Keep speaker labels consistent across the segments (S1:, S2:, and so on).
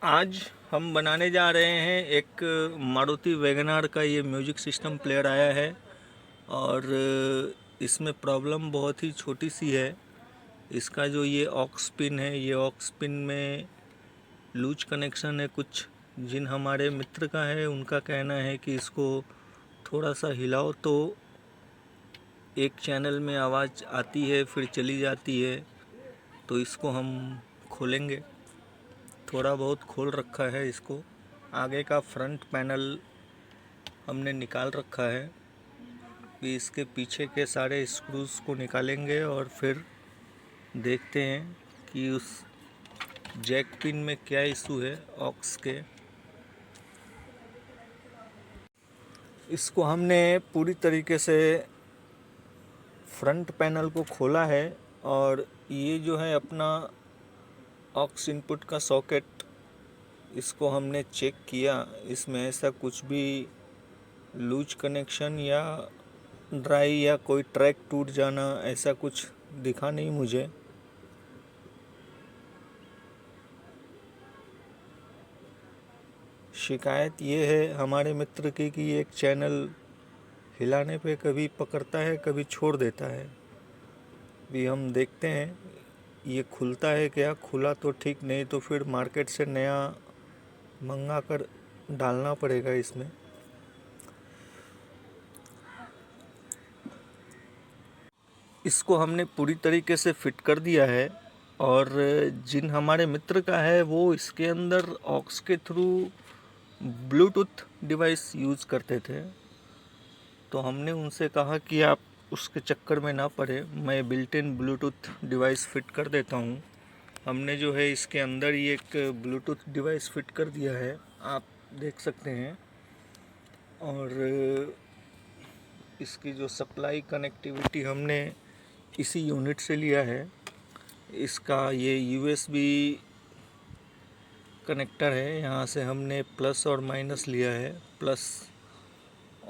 S1: आज हम बनाने जा रहे हैं एक मारुति वैगनआर का ये म्यूजिक सिस्टम प्लेयर आया है और इसमें प्रॉब्लम बहुत ही छोटी सी है। इसका जो ये ऑक्स पिन है, ये ऑक्स पिन में लूज कनेक्शन है कुछ। जिन हमारे मित्र का है उनका कहना है कि इसको थोड़ा सा हिलाओ तो एक चैनल में आवाज़ आती है फिर चली जाती है। तो इसको हम खोलेंगे, थोड़ा बहुत खोल रखा है इसको। आगे का फ्रंट पैनल हमने निकाल रखा है, कि इसके पीछे के सारे स्क्रूज को निकालेंगे और फिर देखते हैं कि उस जैक पिन में क्या इशू है ऑक्स के। इसको हमने पूरी तरीके से फ्रंट पैनल को खोला है और ये जो है अपना ऑक्स इनपुट का सॉकेट, इसको हमने चेक किया। इसमें ऐसा कुछ भी लूज कनेक्शन या ड्राई या कोई ट्रैक टूट जाना ऐसा कुछ दिखा नहीं मुझे। शिकायत ये है हमारे मित्र की कि एक चैनल हिलाने पे कभी पकड़ता है कभी छोड़ देता है। भी हम देखते हैं ये खुलता है क्या। खुला तो ठीक, नहीं तो फिर मार्केट से नया मंगा कर डालना पड़ेगा इसमें। इसको हमने पूरी तरीके से फिट कर दिया है और जिन हमारे मित्र का है वो इसके अंदर ऑक्स के थ्रू ब्लूटूथ डिवाइस यूज़ करते थे। तो हमने उनसे कहा कि आप उसके चक्कर में ना पड़े, मैं built in Bluetooth device fit कर देता हूँ। हमने जो है इसके अंदर ही एक ब्लूटूथ डिवाइस फिट कर दिया है, आप देख सकते हैं। और इसकी जो सप्लाई कनेक्टिविटी हमने इसी यूनिट से लिया है। इसका ये यूएसबी कनेक्टर है, यहाँ से हमने प्लस और माइनस लिया है। प्लस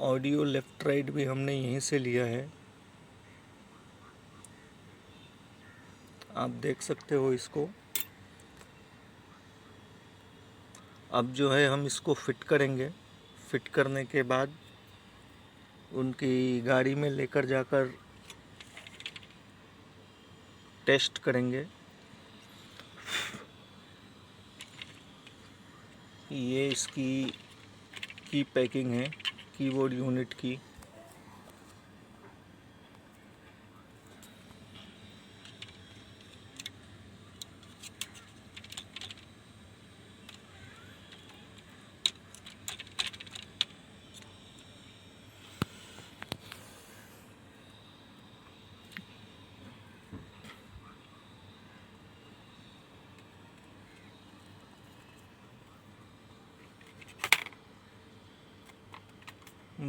S1: ऑडियो लेफ्ट राइट भी हमने यहीं से लिया है, आप देख सकते हो इसको। अब जो है हम इसको फिट करेंगे। फिट करने के बाद उनकी गाड़ी में लेकर जाकर टेस्ट करेंगे। ये इसकी की पैकिंग है कीबोर्ड यूनिट की।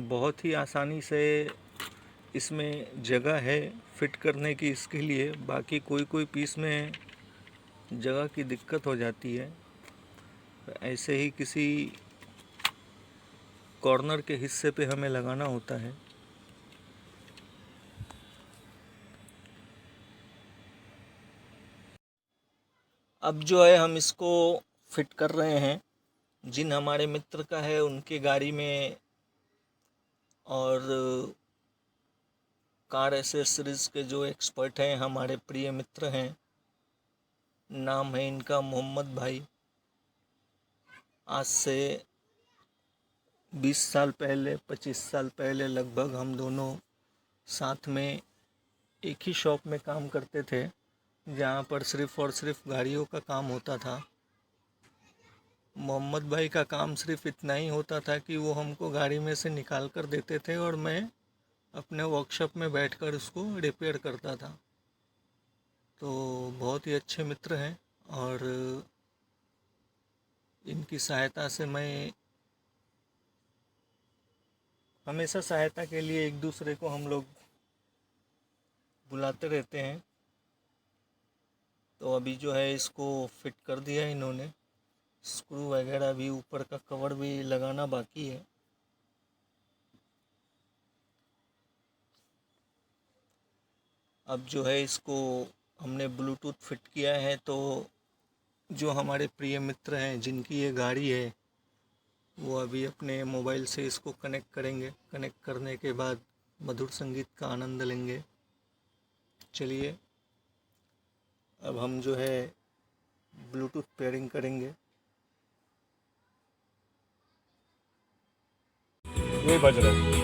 S1: बहुत ही आसानी से इसमें जगह है फिट करने की इसके लिए। बाकी कोई कोई पीस में जगह की दिक्कत हो जाती है, ऐसे ही किसी कॉर्नर के हिस्से पे हमें लगाना होता है। अब जो है हम इसको फिट कर रहे हैं। जिन हमारे मित्र का है उनकी गाड़ी में और कार एसेसरीज के जो एक्सपर्ट हैं हमारे प्रिय मित्र हैं, नाम है इनका मोहम्मद भाई। आज से 20 साल पहले 25 साल पहले लगभग हम दोनों साथ में एक ही शॉप में काम करते थे, जहाँ पर सिर्फ़ और सिर्फ गाड़ियों का काम होता था। मोहम्मद भाई का काम सिर्फ इतना ही होता था कि वो हमको गाड़ी में से निकाल कर देते थे और मैं अपने वर्कशॉप में बैठकर उसको रिपेयर करता था। तो बहुत ही अच्छे मित्र हैं और इनकी सहायता से मैं हमेशा सहायता के लिए एक दूसरे को हम लोग बुलाते रहते हैं। तो अभी जो है इसको फिट कर दिया इन्होंने। स्क्रू वगैरह भी, ऊपर का कवर भी लगाना बाकी है। अब जो है इसको हमने ब्लूटूथ फिट किया है तो जो हमारे प्रिय मित्र हैं जिनकी ये गाड़ी है, वो अभी अपने मोबाइल से इसको कनेक्ट करेंगे। कनेक्ट करने के बाद मधुर संगीत का आनंद लेंगे। चलिए अब हम जो है ब्लूटूथ पेयरिंग करेंगे।
S2: ये बज रहा है।